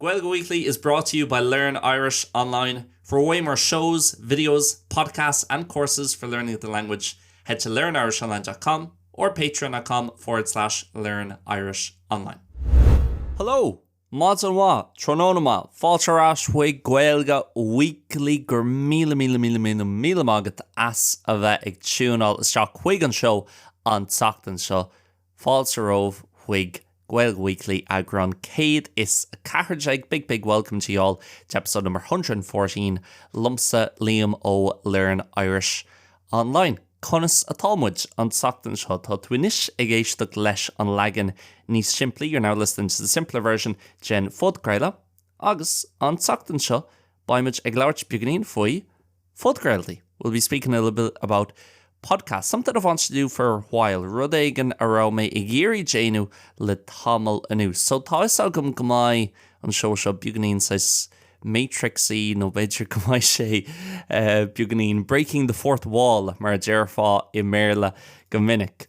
Gaeilge Weekly is brought to you by Learn Irish Online. For way more shows, videos, podcasts and courses for learning the language, head to learnirishonline.com or patreon.com/learnirishonline. Hello, mods an wa, trónónama, fáiltearás chuig Gaeilge Weekly gur míle mágat as a bheith ag túnál isteach chuig an seo an teachtain seo, fáiltearómh chuig Gaeilge Weekly agran céad is a cathraigh big welcome to you all to episode number 114 lumsa liam ó Learn Irish Online. Conas a talmud an teachtain seo tá tuinis ag éisteacht leis an leagan níos simplí. You're now listening to the simpler version gen Podchraoltaí agus an teachtain seo baimid ag labhairt beagnaíonn faoi Podchraoltaí. We'll be speaking a little bit about podcast, something I've wanted to do for a while. Rud éigean ará mé ag géirí déanú le tamil anús. So tá is agam go maiid an seo beagnaíonn sais Matrixy no beidir go maiid sé beagnaíonn breaking the fourth wall mar dearfá I mBéarla go minic.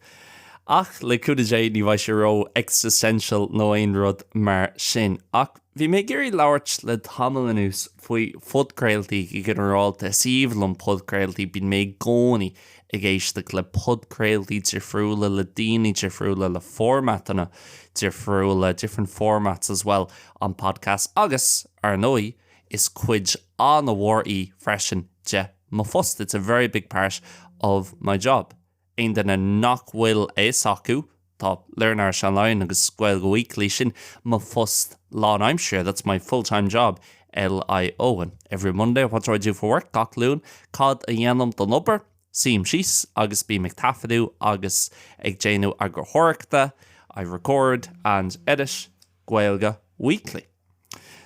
Ach le cúda dé ní bhaid sé ró existential nó aon rud mar sin. Ach bhí mé géirí labhairt le tamil anús faoi Podchraoltaí I gceanráilta síomhlamm Podchraoltaí bíonn mé gcónaí ag éisteacht le Podchraoltaí difriúla le daoine difriúla le formatana difriúla different formats as well on podcast agus ar nói is cuid an a mhór freisin de mo fust. It's a very big part of my job. Ein den a nachhfuil éasca tá Learn Irish Online agus Gaeilge Weekly sin mo fust lá I'm sure that's my full-time job LIO. And every Monday what do I do for work? Gnáthleagan cad a dhéanam don obair Sim síos agus bí mctafadú agus ag déanú agur thuireachta. I record and edit Gaeilge Weekly.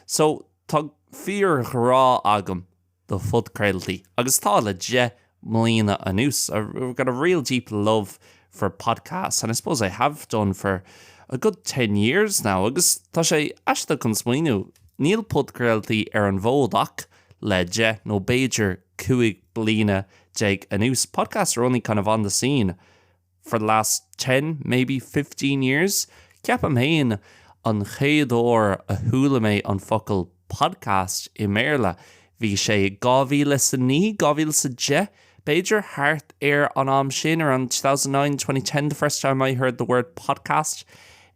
So tá fíor rá agam do Podchraoltaí agus tá le 10 mbliana anús. I've got a real deep love for podcasts, and I suppose I have done for a good 10 years now. Agus tá sé eiste chun smaoinú níl Podchraoltaí ar an bhódach le 10 nó beidir 5 bliana Jake anús. Podcasts are only kind of on the scene for the last 10, maybe 15 years. Ceapam hain an chéadóir a thula mé an focail podcast I mBéarla. Bhí sé 2009, 2010. Beidir hart an am sin around 2009, 2010, the first time I heard the word podcast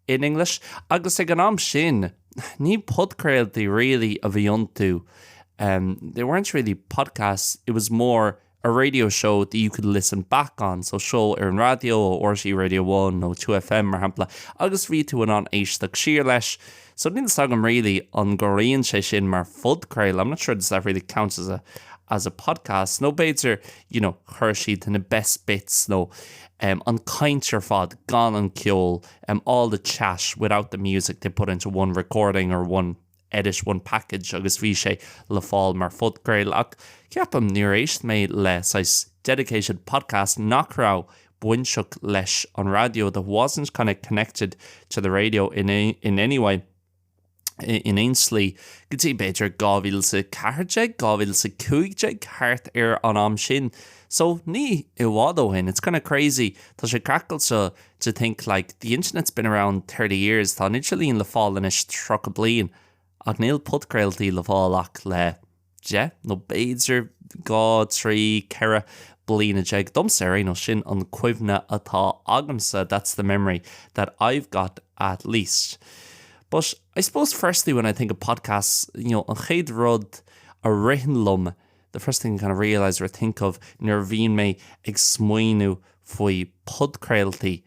in English. Agus ag an am sin, ní Podchraoltaí really a bhí iontu. They weren't really podcasts. It was more a radio show that you could listen back on. So show ar an radio or RTÉ Radio 1 no 2FM mar hampla. Agus bhí tú an éisteacht siar leis. So níl sagam really an goraíonn sé sin mar Podchraoltaí. I'm not sure does that really count as a podcast. No beidir, chuir siad in the best bits, no, an caintear fad, gan an ceol, all the chat without the music they put into one recording or one edit, one package, agus bhí sé le fáil mar Podchraoltaí. Ach ceapam níor éist mé le sais dedicated podcast nach rá buinseach leis an radio that wasn't kind of connected to the radio in any way. In Ainsley, gotí beidir 2014, 2015 hart ar an am sin. So ní I bhád ó hin. It's kind of crazy. Tá sé crackle to think like the internet's been around 30 years. Tá initially in le fáil inis troch a blian. Ag níl Podchraoltaí le fáilach le no beidir 3 ceithre bliana jeag domsa no sin an cuimhne atá agamsa. That's the memory that I've got at least. But I suppose firstly when I think of podcasts, an chéad rud a rihin lum, the first thing I kind of realise or think of nuair bhíonn mé ag smaoinú faoi Podchraoltaí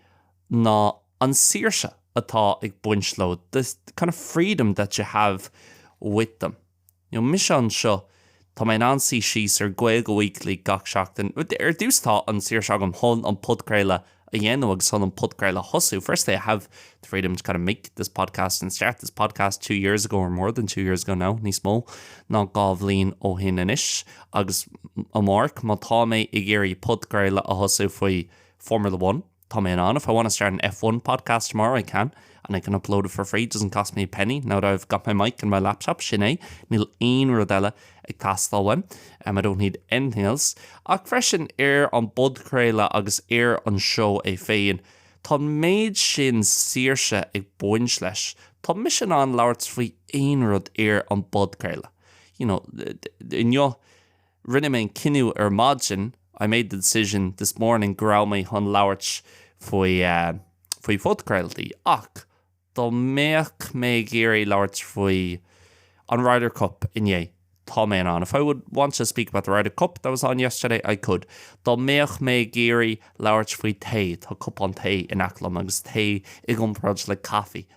ná an saoirse atá ag buinsló, this kind of freedom that you have with them. Mis an seo, tá mé ansaí síos ar Gaeilge Weekly gach seachtain, dús tá an saoirse agam hon an Podchraoltaí a dhéanú agus son an Podchraoltaí hosú. Firstly, I have the freedom to kind of make this podcast and start this podcast 2 years ago or more than 2 years ago now, níos mó, ná 2 bliain ó hin inis, agus amárc má tá mé I géirí Podchraoltaí a hosú faoi Formula 1. Tá mé an. If I want to start an F1 podcast tomorrow, I can. And I can upload it for free. It doesn't cost me a penny. Now that I've got my mic and my laptop, sinné, níl aon rodella ag tastal one. I don't need anything else. Ach freisin an Podchraoltaí agus an show é féin. Tá méid sin saoirse ag buint leis. Tá mission an labhairt faoi aon rud an Podchraolta. Inniu rinne mé cinú margin, I made the decision this morning grá mé chun labhairt faoi Podchraoltaí ach dá méach mé géirí labhairt faoi an Ryder Cup inné. Tá mé on. If I would want to speak about the Ryder Cup that was on yesterday, I could. Dá méach mé géirí labhairt faoi té, tá cup an té in Acklam agus té I gcomhpháirtíocht le coffee.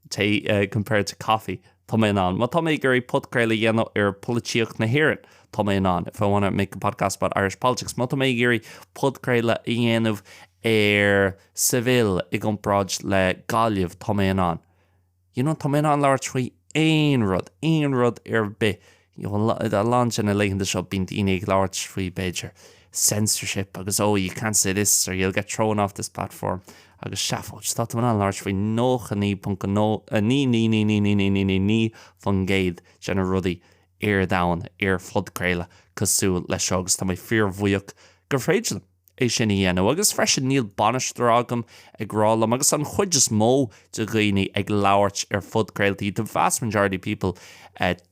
Té compared to coffee. Tá mé on. Má tá mé géirí Podchraolta dhéanamh polítíocht na hÉireann. Tá mé on. If I want to make a podcast about Irish politics, má tá mé géirí Podchraolta dhéanamh Seville I gcomhpháirtíocht le Gaeilge tá mé on. Tá mé on labhairt faoi aon rud bit. The launch in a lane the shop being the large free badger censorship agus you can't say this or you'll get thrown off this platform agus shafo just thought man large free no ní punk no ní van Gaid Jenna Ruddy down Podchraolta cosú le shogs tá my fear vuiach gur freidir sin dhéanamh agus freisin níl banistaragam ag rálam agus an chuid just mó de dhaoine ag labhairt Podchraoltaí. The vast majority of people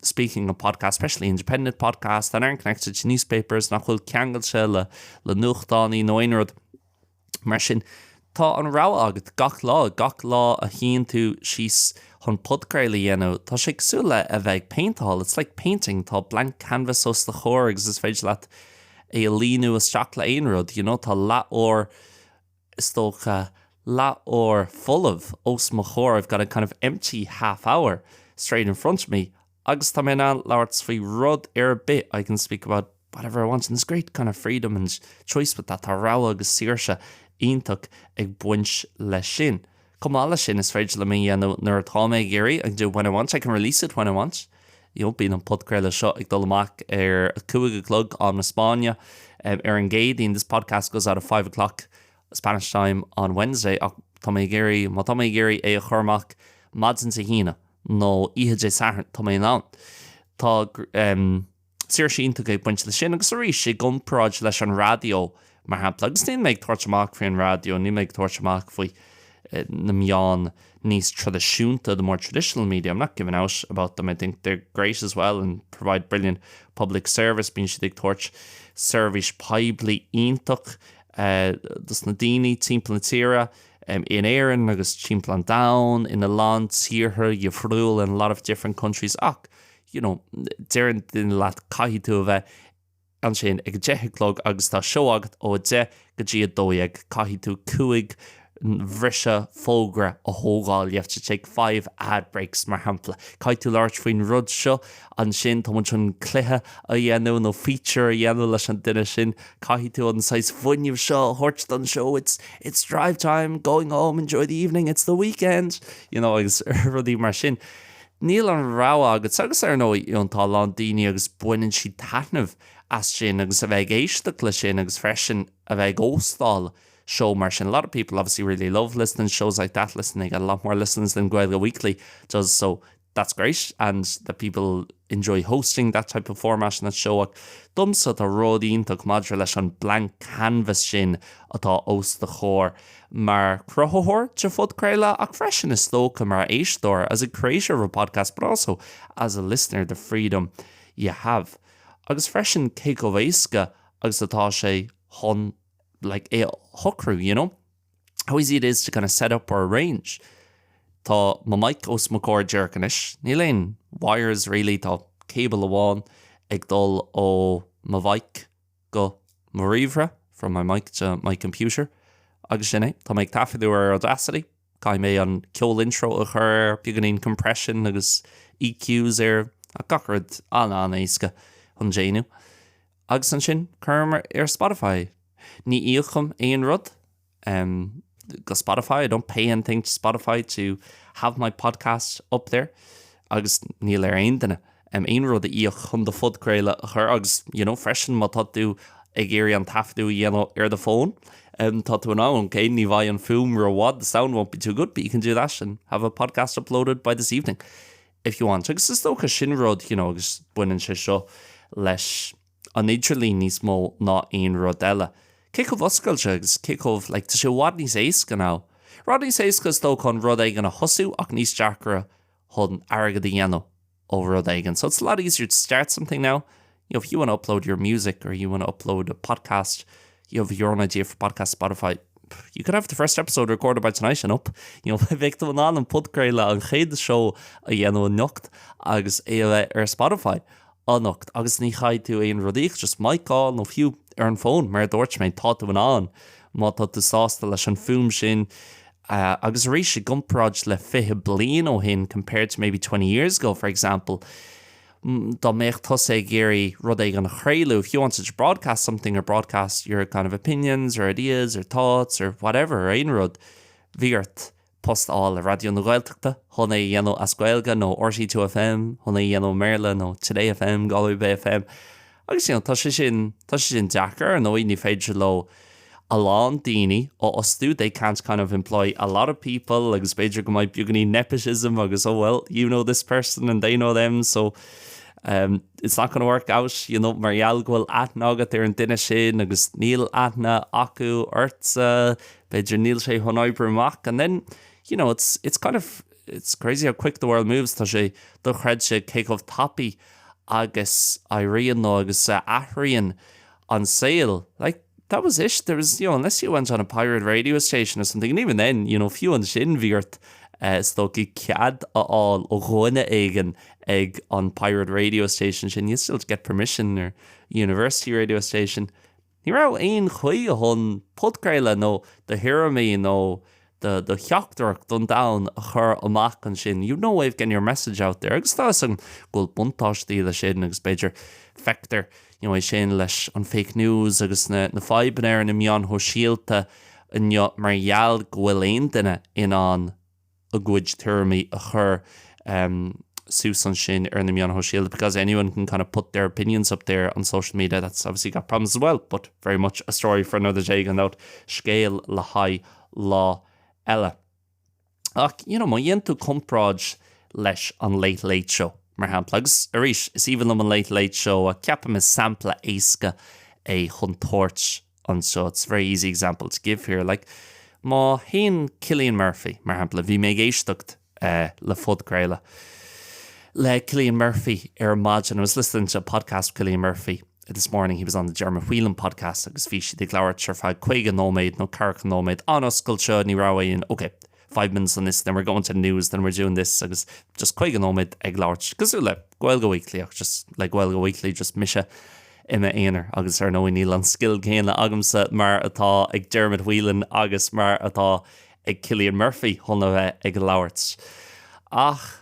speaking of podcasts, especially independent podcasts that aren't connected to newspapers nach chuil ceangail se le nuachtánaí nó aon rud mar sin tá an rá agat gach lá a híonn tú síos chun Podchraolta dhéanamh tá sé agsúla a bheith paintáil. It's like painting, tá blank canvas os the chur agus is féidir leat líanúach le aon rud, tá leat istócha leat full of os mo chur. I've got a kind of empty half hour straight in front of me. Agus tá mé ná labhairt faoi rud bit. I can speak about whatever I want, and there's great kind of freedom and choice with that. Tá rá agus saoirse ionach ag buint le sin. Cumála sin is féidir le mé dhéanamh nuair atá mé géirí ag do when I want. I can release it when I want. Bíon an Podchraolta seo ag dul amach 2:00 on Spáine an Gaeilge. This podcast goes out at 5:00 Spanish time on Wednesday. Tá mé géirí é a churmach madzin sa hína nó ihe sahart tá mé ná. Tá siar sínta ag buint le sin agus a rís sé gcomhpráid leis an radio mar hapla. Agus ní méid tuairt faoi an radio, ní méid tuairt faoi na meán níos tradiisiúnta, the more traditional media. I'm not giving out about them. I think they're great as well and provide brilliant public service. Bíonn siad ag tuairt service poibli ionach dus na daoine timpeall na tíre in éireann agus timpeall an domhan in the land tíortha feabhrú in a lot of different countries. Déireann den leat caithfí tú a bheith an sin ag 10:00 agus tá seo agat ó 10 go dtí 2 caithfí tú 5 bhrisise fógra a thógáil. You have to take 5 ad breaks mar hampla. Caithfí tú láirt faoin rud seo an sin tá an cluiche a dhéanamh nó feature a dhéanamh leis an duine sin. Caithfí tú an sais bhainneamh seo, thuirt don show, it's drive time, going home, enjoy the evening, it's the weekend. Agus rudí mar sin. Níl an rá agat agus nó tá lán daoine agus buineann siad taitneamh as sin agus a bheith éisteacht le sin agus freisin a bheith óstáil show mar sin. A lot of people obviously really love listening to shows like that. They get a lot more listens than Gaeilge Weekly does, so that's great, and that people enjoy hosting that type of format in that show. Dumsa tá rud ionach maidir leis an blank canvas sin atá os the chóir mar cruthóir de Podchraolta ach freisin is tócha mar éisteoir as a creator of a podcast, but also as a listener, the freedom you have. Agus freisin cé go éasca agus atá sé chun like a chuchrú, how easy it is to kind of set up or arrange. Tá my mic os mo cord jerkanis. Ní léon wires really, tá cable amháin ag dul ó my mic go marivra from my mic to my computer. Agus sinné, tá méid tafiadú ar Audacity. Cai mé an ceol intro a chur, beganín compression agus EQs a gachrad an éasca an déanú. Agus an sin, chumar Spotify. Ní íocham aon rud. Go Spotify. I don't pay anything to Spotify to have my podcast up there. Agus níl aon duine. Aon rud a íoch chun do Podchraolta a chur agus, freisin má tá tú ag éirí an taifidú dhéanamh ar the phone. Tá tú ná okay, ní bhaid an film or what, the sound won't be too good, but you can do that and have a podcast uploaded by this evening if you want. Agus is tócha sin rud, agus buineann sé seo leis an idirlí níos mó ná aon rud eile. Kick of oscailte agus kick of like tá sé wad níos éasca ná. Rud níos éasca is tócha an rud ag an a hosú ach níos dearcara chun airgad dhéanamh ó rud éigean. So it's a lot easier to start something now. If you want to upload your music or you want to upload a podcast, you have your own idea for podcast Spotify, you could have the first episode recorded by tonight and up. Bheith tú an Podchraoltaí an chéad show a dhéanamh an nocht agus Spotify an nocht. Agus ní chaid tú éon rudíoch, just mic on nó fiú an phone, mar dúirt mé tá tú an má tá tú sásta leis an fuam sin. Agus rís gcomhpháirtíocht le 5 bliain ó hin compared to maybe 20 years ago, for example. Dá méocht thosaitheoirí rud é an chraolú. If you wanted to broadcast something or broadcast your kind of opinions or ideas or thoughts or whatever, or ein rud, bhíart postáil le radio na Gaeltachta, chun é dhéanamh as Gaeilge nó RC2 FM, chun é dhéanamh mBéarla nó Today FM, Galway Bay FM. Agus tá sé sin deachar nó ní féidir le a lán daoine ó osú. They can't kind of employ a lot of people, agus beidir go mbeidh beagnaí nepotism, agus oh well, you know this person and they know them, so it's not going to work out. Mar gheall gohfuil aithne agat ar an duine sin, agus níl aithne acu ortsa, beidir níl sé chun oibre amach. And then, it's crazy how quick the world moves. Tá sé do chreid sé céadh tapaí agus éiríonn nó agus aithríonn on sale. Like, that was ish. There was, unless you went on a pirate radio station or something, and even then, few on sin bhíart stoki cead all ó ghuine éigean ag on pirate radio station sin. You still get permission, or university radio station. Ní rá aon chuí a chun Podchraoltaí nó the hiramí nó the cheachtarach done down a chur amach an sin. Wave getting your message out there. Agus tá an ghfuil buntáistí le sin agus beidir feictar é sin leis an fake news agus na faiban ar na meán thosaitheoirí mar gheall gohfuil aon duine in an a good termí a chur sús an sin ar na meán thosaitheoirí, because anyone can kind of put their opinions up there on social media. That's obviously got problems as well, but very much a story for another day. And out scéal le haidh lá eile. Ach, má dhéann tú compráid leis an late show. Mar hampla, agus arís is even an late show a ceapam is sampla éasca é chun tabhairt an seo. It's a very easy example to give here. Like, má haon Cillian Murphy, mar hampla, bhí mé éisteacht le Podchraoltaí le Cillian Murphy ar maidin. I was listening to a podcast with Cillian Murphy this morning. He was on the Dermot Whelan podcast, agus bhí si declared for 5 nóméid nó carach nóméid an oscailte ní ráhaíonn. Okay, 5 minutes on this, then we're going to the news, then we're doing this, agus just chuig nóméid ag labhairt. Cos le Gaeilge Weekly, just like Gaeilge Weekly, just mise ime éonar, agus ar nó níl an skill céanna agamsa mar atá ag Dermot Whelan agus mar atá ag Cillian Murphy chuna bheith ag labhairt. Ach,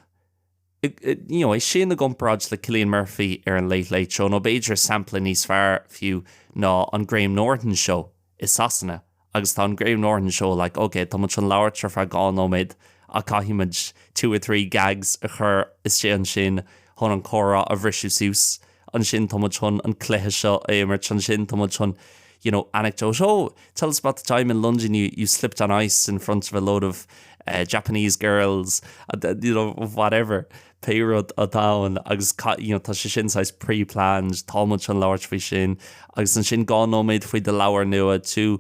é sin na gcomhpháirtíocht le Cillian Murphy ar an late show, nó beidir sampla níos fearr fiú ná an Graham Norton show is sasanna. Agus tá an Graham Norton show, like, okay, tá much an labhairt ar feadh gá nóméid a caithimid 2 or 3 gags a chur is sé an sin chun an chora a bhrisú sús an sin tá much chun an cluiche seo éimir an sin tá much chun anecdote. Oh, tell us about the time in London you slipped on ice in front of a load of Japanese girls, whatever. Peirod a down, agus tá sé sin sais pre-planned, tá much an labhairt faoi sin, agus an sin gá nóméid faoi de leabhar nua 2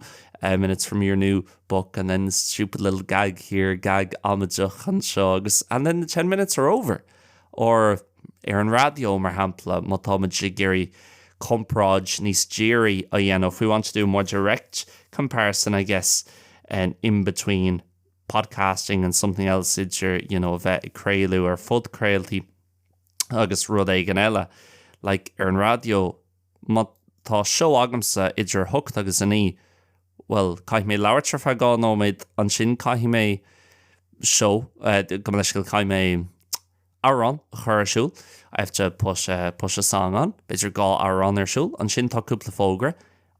minutes from your new book, and then stupid little gag here, gag amideach an seo, agus, and then the 10 minutes are over. Or ar an radio mar hampla, má tá muid sé géirí compráid níos géirí a dhéanamh. If we want to do a more direct comparison, I guess, and in between podcasting and something else, idir, bheith craolú or Podchraoltaí agus rud éigean eile, like ar an radio, má tá show agamsa idir hocht agus aní, well, caith mé labhairt ar feadh gá nóméid an sin caith mé show, go leis go caith mé arán chur siúil. I have to push a song on, beidir gá arán ar siúil, an sin tá cúpla fógra,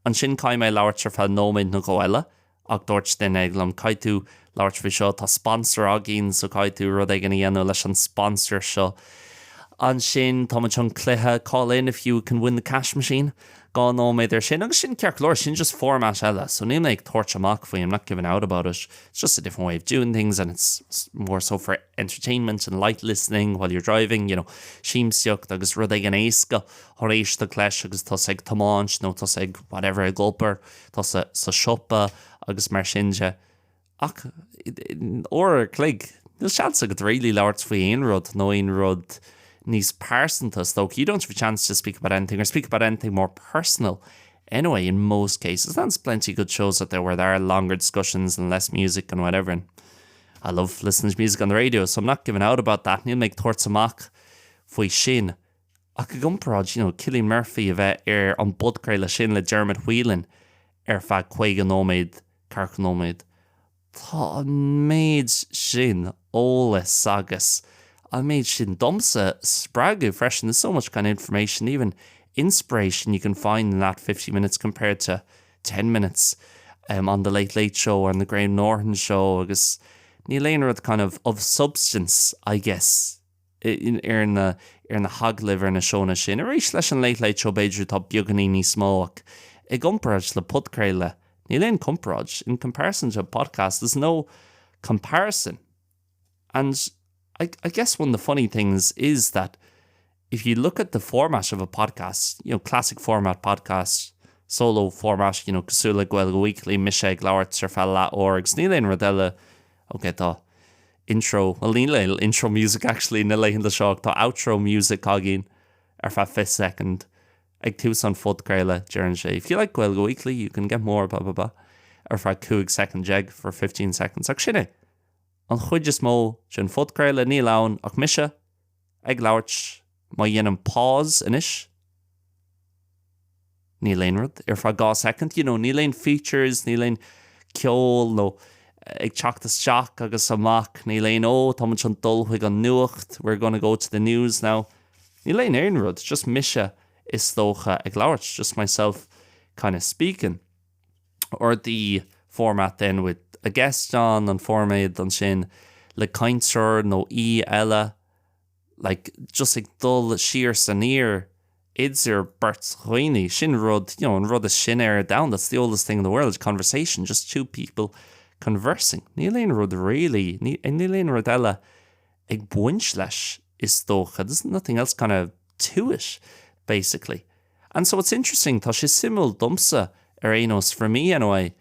an sin caith mé labhairt ar feadh nóméid na gá eile, ach dúirt den eaglam caith tú labhairt faoi seo tá sponsor agén, so caith tú rud ag an dhéanamh leis an sponsor seo. An sin tá muid an cluiche, call in if you can win the cash machine. Gá nóméid ar sin, agus sin ceart leir, sin just format eile, so níl ag tabhairt amach faoi, I'm not giving out about it. It's just a different way of doing things, and it's more so for entertainment and light listening while you're driving, síimseocht agus rud ag an éasca thoréis do chléis, agus tá ag tamáint nó tá ag whatever a gulper, tá sa siopa agus mar sinse. Ach, or clig, Níl seansa go really leabhart faoi aon rud nó aon rud níos persanta stoke. You don't have a chance to speak about anything or speak about anything more personal. Anyway, in most cases, there's plenty of good shows out there where there are longer discussions and less music and whatever. And I love listening to music on the radio, so I'm not giving out about that. Níl make tuairt amach faoi sin. Ach go gcomhpháirtíocht, Cillian Murphy a bheith an Podchraoltaí sin le Dermot Whelan feadh 50 nóiméad, 40 nóiméad. Tá an méid sin ólas agus an méid sin domsa spragu fresh, and there's so much kind of information, even inspiration you can find in that 50 minutes compared to 10 minutes on the Late Late Show or on the Graham Norton Show. Agus níl aon rud kind of substance, I guess, ar na haglah ar na seóna sin. Arís leis an Late Late Show beidir tá beagnaí níos mó ach I gcomhpháirtíocht le Podchraoltaí. Níl aon compráid. In comparison to a podcast, there's no comparison. And I guess one of the funny things is that if you look at the format of a podcast, classic format podcast, solo format, cosúla Gaeilge Weekly, Gaeilge leabhart ar feadh leat orgs, níl aon rud eile, okay, tá intro, well, níl aon intro music actually, níl aon the shock, tá outro music agin ar feadh 5 second, ag tús an Podchraoltaí during sé. If you like Gaeilge Weekly, you can get more, blah, blah, blah, ar feadh 2 second jeg for 15 seconds. Ach sinné, an chuid is mó sin Podchraoltaí níl ann ach mise ag leabhart má dhéanam pause inis. Níl aon rud ar feadh 2 second, níl aon features, níl aon ceol nó ag teachtas teach agus amach, níl aon tá muid an dul chuig an nuacht, we're going to go to the news now. Níl aon rud, just mise is tócha ag leabhart, just myself kind of speaking. Or the format then with a guest on formaid an sin le caintear nó eile, like just ag dul siar san ear idir bert dhaoine sin rud, an rud is sin down. That's the oldest thing in the world, conversation, just two people conversing. Níl aon rud really, níl aon rud eile ag buint leis is tócha. There's nothing else kind of to it, basically. And so it's interesting, tá sé simul domsa arenos for me anyway,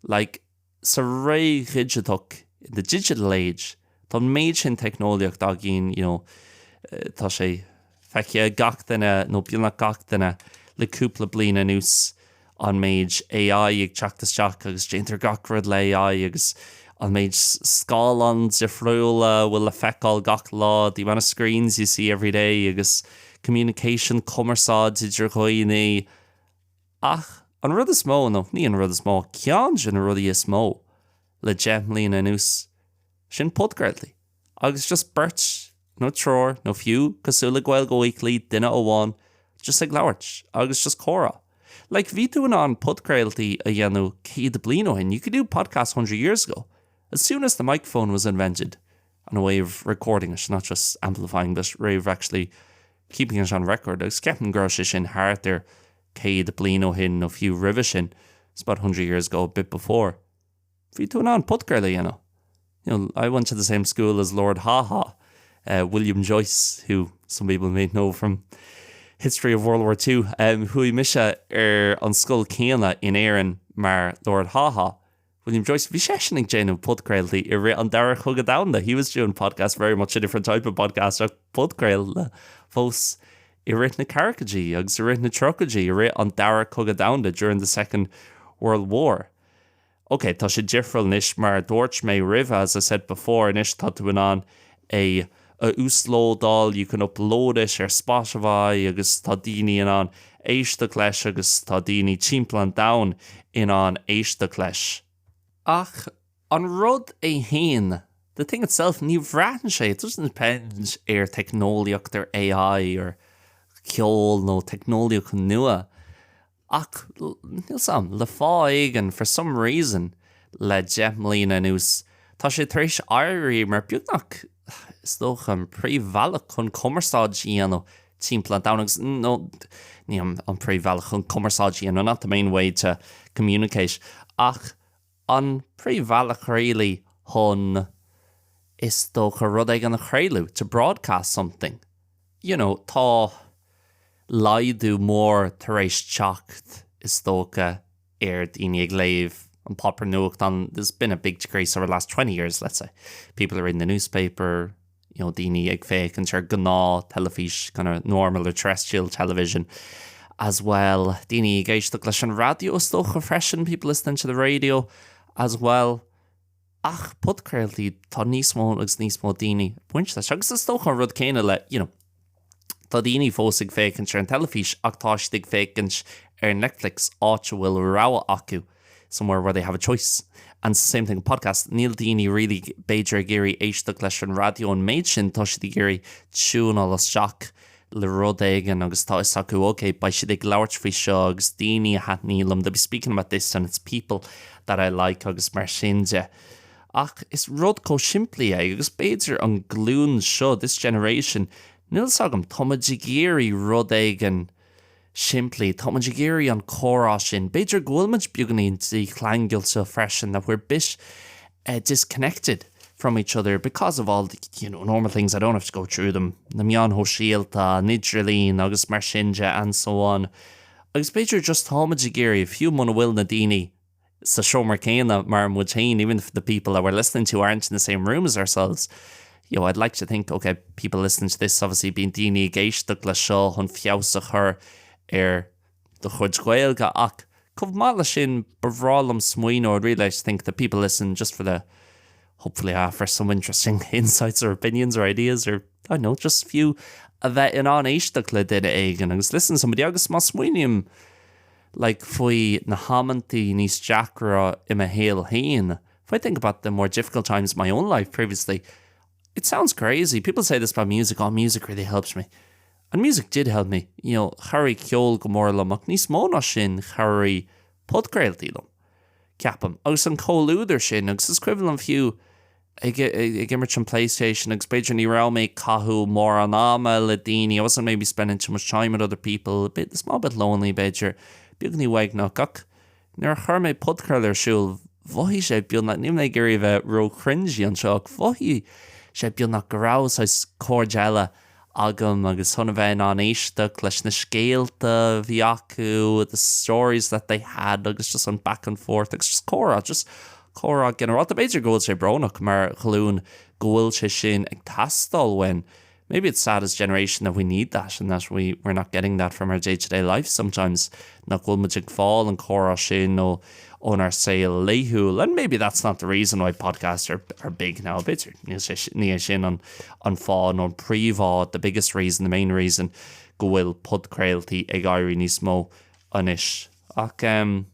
like sa ré ghidgeach in the digital age, tá méid sin technoliaach dagin, tá sé feice gach duine nó bíonach gach duine le cúpla bliana nús an méid AI ag teachtas teach agus déantar gach rud le AI agus an méid scálan difriúla bhfuil le feicáil gach lá, the amount of screens you see every day agus communication commerceáid idir dhaoine. Ach, an rud is mó, no, ní an rud is mó, ceann sin rudí is mó le gemlína nús sin Podchraoltaí. Agus just bert, no tror, no fiú, cosúla Gaeilge Weekly, duine óháin, just ag leabhart, agus just chora. Like, bhí tú an Podchraoltaí a dhéanú céad bliain ó hin. You could do podcasts 100 years ago. As soon as the microphone was invented, and a way of recording it, not just amplifying, but way of actually keeping it on record, agus ceapan gura sé sin thart there céad bliain ó hin nó fiú ribh sin. It's about 100 years ago, a bit before. Bhí tú an Podchraoltaí, I went to the same school as Lord Haha, William Joyce, who some people may know from history of World War II, hui mise an scoil céanna in éireann mar Lord Haha. William Joyce, bhí sé sin ag déanamh Podchraoltaí I ré an dara chugadánda. He was doing podcasts, very much a different type of podcast, ach Podchraoltaí fós I ré na carcaidí agus I ré na trocaidí I ré an dara chugadánda during the Second World War. Okay, tá sé difriúil níos mar dúirt mé ribh, as I said before, níos tá tú an a úslódal, you can upload it ar Spotify agus tá daoine an éisteacht leis agus tá daoine timpplain down in an éisteacht leis. Ach, an rud é hain, the thing itself, ní bhreatain sé, it doesn't depend ar technoliacht ar AI or ceol nó technoliacht nua. Ach, níl sam, le fá éigean for some reason le gemlína nús. Tá sé tar éis airí mar beagnach is dócha an príomhhealach chun commerceáid íana timpplain down agus no, ní an príomhhealach chun commerceáid íana, not the main way to communicate. Ach, an príomhhealach really chun is dócha rud ag an chréilú to broadcast something. Tá laidú mór tar éis teacht is dócha ar daoine ag léamh an popper nuacht on. There's been a big decrease over the last 20 years, let's say. People are reading the newspaper, daoine ag féach an seir gná telefís, kind of normal or terrestrial television as well. Daoine ag éisteacht leis an radio stocha freisin, people listening to the radio as well. Ach, Podchraoltaí, tá níos mó agus níos mó daoine buint leis. Agus is stocha an rud céine le, tá daoine fós ag féach an seir an telefís ach tá si ag féach an Netflix áte bhfuil ráha acu somewhere where they have a choice. And same thing, podcast. Níl daoine really beidir géirí éisteacht leis an radio an méid sin tá si géirí siún all seach le rud éigean agus tá is acu, okay, by si ag labhairt faoi seo agus daoine a hat nílam. They'll be speaking about this and it's people that I like agus mar sinne. Ach, is rud có simplí agus beidir an glún seo, this generation, níl sagam táiméid géirí rud éigean simply, táiméid géirí an chórá sin. Beidir ghfuilmuid beagnaí tí chlangiil so freisin that we're bit disconnected from each other because of all the normal things. I don't have to go through them. Na meán thosaitheoirí, nidrelín agus mar sinne and so on. Agus beidir just táiméid géirí a few muna bhfuil na daoine sa show mar céanna mar mutain, even if the people that we're listening to aren't in the same room as ourselves. I'd like to think, okay, people listening to this obviously being daoine ag éisteacht le seo chun fiosrúcháin chur the chuid Gaeilge ach chomhpháirtíocht sin bhrálam smuoine. I'd really like to think that people listen just for hopefully for some interesting insights or opinions or ideas, or I don't know, just a few a bheith in an éisteacht le duine éigean agus listen somebody agus má smuoineam like faoi na hamantaí níos deacra I a héal hain. If I think about the more difficult times in my own life previously, it sounds crazy. People say this about music. Oh, music really helps me. And music did help me. Charraí ceol go mórlam ach níos mó ná sin charraí Podchraoltaí lom. Ceapam. Agus an cóúidir sin, agus is cuireann an fiú ag immert an PlayStation, agus beidir ní rá mé cathú mór an ama le daoine. I wasn't maybe spending too much time with other people. A small bit lonely, beidir. Beagnaí weaghnach ach nuair chur mé Podchraoltaí siúil, bhaithí sé beagnach, ní mé gurí bheith ro cringy an seo, ach bhaithí sé beagnach go rás as cóirdeile agam agus thuna bheith an éisteacht leis na scéalta bhí acu, the stories that they had, agus just on back and forth, agus just córa generalta beidir go bhfuil sé bronnach mar chlún go bhfuil sé sin ag tastal when maybe it's sad as generation that we need that and that we're not getting that from our day-to-day life sometimes. Nach bhfuil muid ag fáil an chóra sin ó on our sale léithúil, and maybe that's not the reason why podcasts are big now. Bitter ní sin an fáin on príomháid, the biggest reason, the main reason go bhfuil Podchraoltaí ag éirí níos mó anois. Ach gan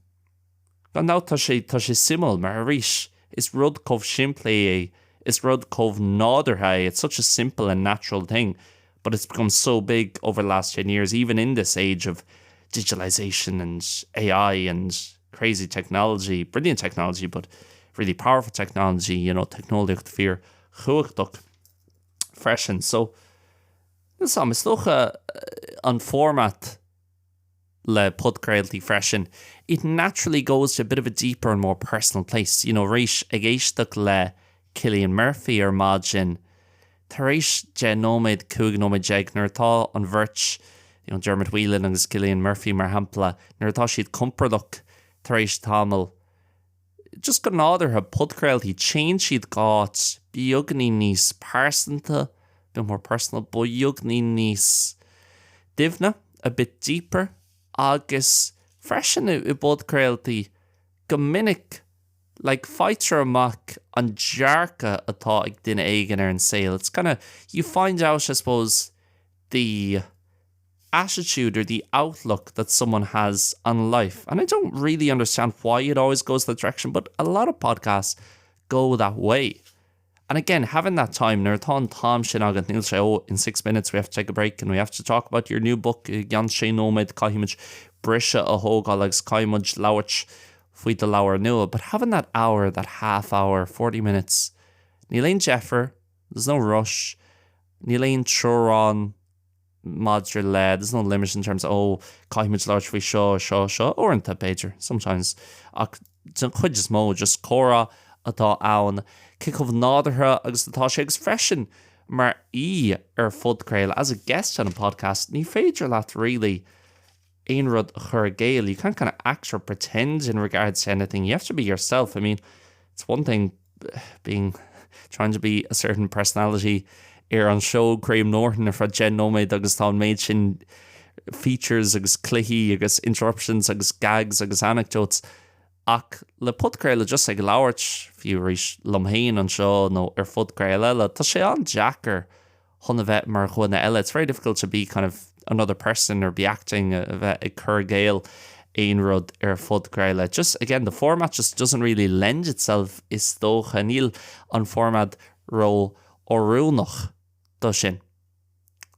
ná tá sé simul mar a rís is rud chomh simplí is rud chomh nádartha. It's such a simple and natural thing, but it's become so big over the last 10 years, even in this age of digitalization and AI and crazy technology, brilliant technology, but really powerful technology, technoliacht fear chuachtach freisin. So is stocha an format le Podchraoltaí freisin. It naturally goes to a bit of a deeper and more personal place. Rééis ag éisteacht le Cillian Murphy ar maid sin, tar éis de nóméid cúig nóméid deag nuair atá an bhirt, Dermot Whelan agus Cillian Murphy mar hampla, nuair atá siad compordach tar éis tamil, just go nádartha Podchraoltaí change siad gát beagnaí níos persanta, bit more personal, beagnaí níos divna, a bit deeper, agus freisin I Podchraoltaí go minic like fighter amach an dearca atá ag duine éigean ar an saoil. It's kind of, you find out, I suppose, the attitude or the outlook that someone has on life. And I don't really understand why it always goes that direction, but a lot of podcasts go that way. And again, having that time, nuair atá an tám sin agat níl sé, in 6 minutes we have to take a break and we have to talk about your new book, gan sé nóméid caiimiid brise a thógáil agus caiimiid labhairt faoi de leabhar nua. But having that hour, that half hour, 40 minutes, níl aon jeffer, there's no rush, níl aon trúrán madra le, there's no limit in terms of, caiimiid labhairt faoi seo, orintha Péidir, sometimes. Ach, chuid is mó, just córa atá ann, cicomh nádartha agus atá sé agus freisin mar ar Podchraoltaí as a guest on a podcast, ní féidir leat really ein rud chur Gaeilge. You can't kind of act or pretend in regards to anything. You have to be yourself. I mean, it's one thing trying to be a certain personality on show Graham Norton or Jen Nomad agus tá made sin features agus cluichí agus interruptions agus gags agus anecdotes ach le Podchraoltaí just ag labhairt fiú rís lomhéin an seo nó Podchraoltaí eile tá sé an jackar chuna bheith mar chuine eile. It's very difficult to be kind of another person or be acting a bheith ag chur Gaeilge ein rud Podchraoltaí. Just again, the format just doesn't really lend itself is dócha níl an format ro orúnach do sin.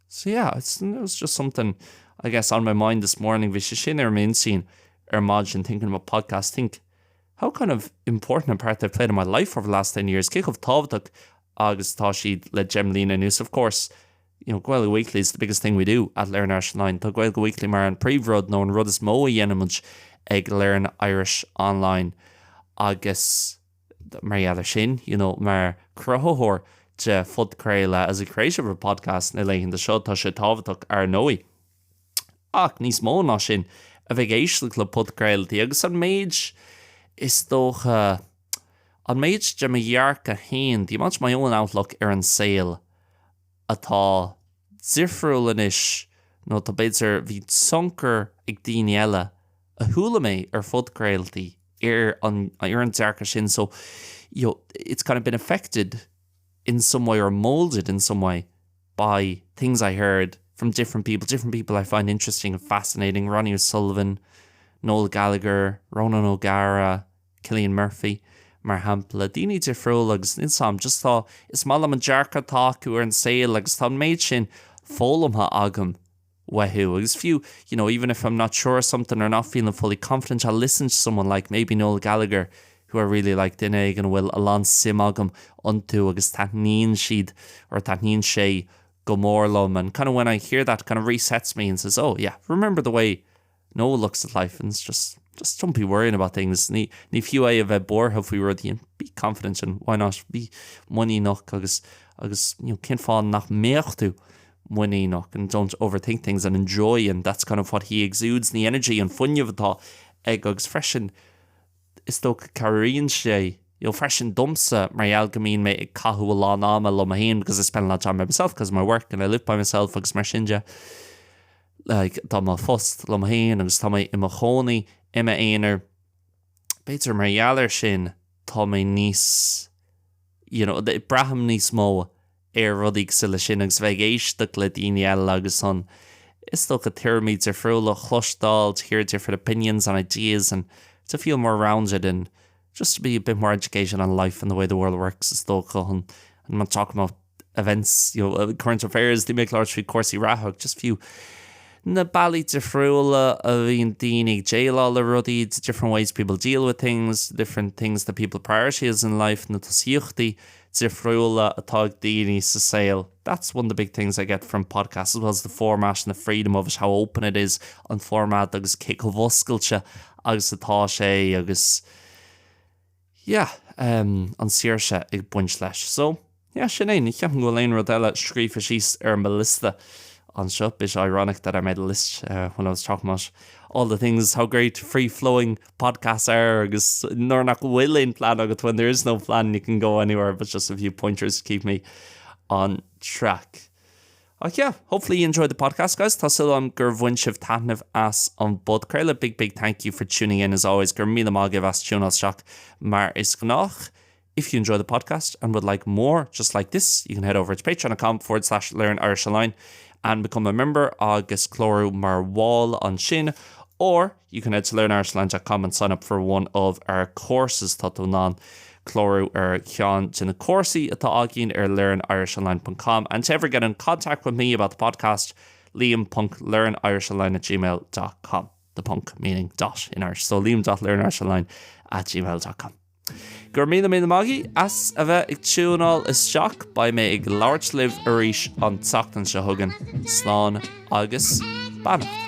So yeah, it was just something I guess on my mind this morning. Vi sé sin main scene imagine thinking about podcasts, think how kind of important a part they've played in my life over the last 10 years. Kick of Tábhachtach agus tá siad le Gemlína News. Of course, Gaeilge Weekly is the biggest thing we do at Learn Irish Online. Tá Gaeilge Weekly mar an príomhrud nó an rud is mó a dhéanamid ag Learn Irish Online agus mar eile sin, mar cruthathóir de Podchraoltaí as a creative of a podcast na leighinn de seo tá sé tábhachtach ar nói. Ach níos mó ná sin a bheith éisteacht le Podchraoltaí agus an méid is dócha an méid de mBéarla hain the much my own outlook ar an saoil atá difriúlanis nó tá beidir bhí soncar ag daoine eile a thula mé ar Podchraoltaí ar an dearcha sin. So it's kind of been affected in some way or molded in some way by things I heard from different people I find interesting and fascinating. Ronnie O'Sullivan, Noel Gallagher, Ronan O'Gara, Cillian Murphy, mar hampla. Daoine difriúil agus insam just thought is mal am an dearcha tácu ar an saoil agus tá méid sin fólamtha agam wehu. Agus few, even if I'm not sure of something or not feeling fully confident, I'll listen to someone like maybe Noel Gallagher, who I really like duine ag an bhfuil alán sim agam unto agus taithníonn siad or taithníonn sé go mórlam. And kind of when I hear that, kind of resets me and says, oh yeah, remember the way Noel looks at life, and it's just don't be worrying about things. Ní fiú é a bheith bortha faoi rudí, be confident and why not be money nach agus cin fáin nach méochtú money nach, and don't overthink things and enjoy. And that's kind of what he exudes, the energy and funniuh atá ag agus freisin is tó caríonn sé freisin dumsa mar ealgamín mé ag cathú a lá náma lo a hain because I spend a lot of time by myself because of my work and I live by myself agus mar sinja like tá má fust lo a hain agus tá mé ima chónaí ima éonar beidir mar ealar sin tá mé níos braham níos mó ar rudaí sa le sin agus bheith éisteacht le daoine eile agus son is tó go tíirmid ar friúla chlustáil to hear different opinions and ideas and to feel more rounded and just to be a bit more educated on life and the way the world works is dócha and I'm talking about events, current affairs, they make large few coursey rathach, just few na bally difriúla a bhíon daoine jailá le rudaí, different ways people deal with things, different things that people prioritize in life, na thosaitheoirí difriúla atá ag daoine sa saoil. That's one of the big things I get from podcasts, as well as the format and the freedom of it, how open it is on format agus cicomhoscailte agus atá sé agus an saoirse ag buint leis. So sin é, ní ceapan go léon rud eile scríofa síos ar my lista on seo. It's ironic that I made a list when I was talking about all the things, how great free-flowing podcasts are, agus nor nach bhfuil plan agat when there is no plan, you can go anywhere, but just a few pointers to keep me on track. Hopefully you enjoyed the podcast, guys. Tá silam gur bhain sibh taitneamh as an Podchraoltaí. Big thank you for tuning in as always. Gur míle mágah as túnal seach mar is gnách. If you enjoy the podcast and would like more just like this, you can head over to patreon.com/learnirishonline and become a member agus chlorú mar wall on sin, or you can head to learnirishonline.com and sign up for one of our courses tá ná chlorú cean na cuasaí atá agin learnirishonline.com. And to ever get in contact with me about the podcast, liam.learnirishonline@gmail.com. The punk meaning dot in Irish, so liam.learnirishonline@gmail.com. Gur míle mágaí as a bheith ag túnál is seach ba mé ag labhairt libh arís an teachtain se thugan. Slán agus bannacht.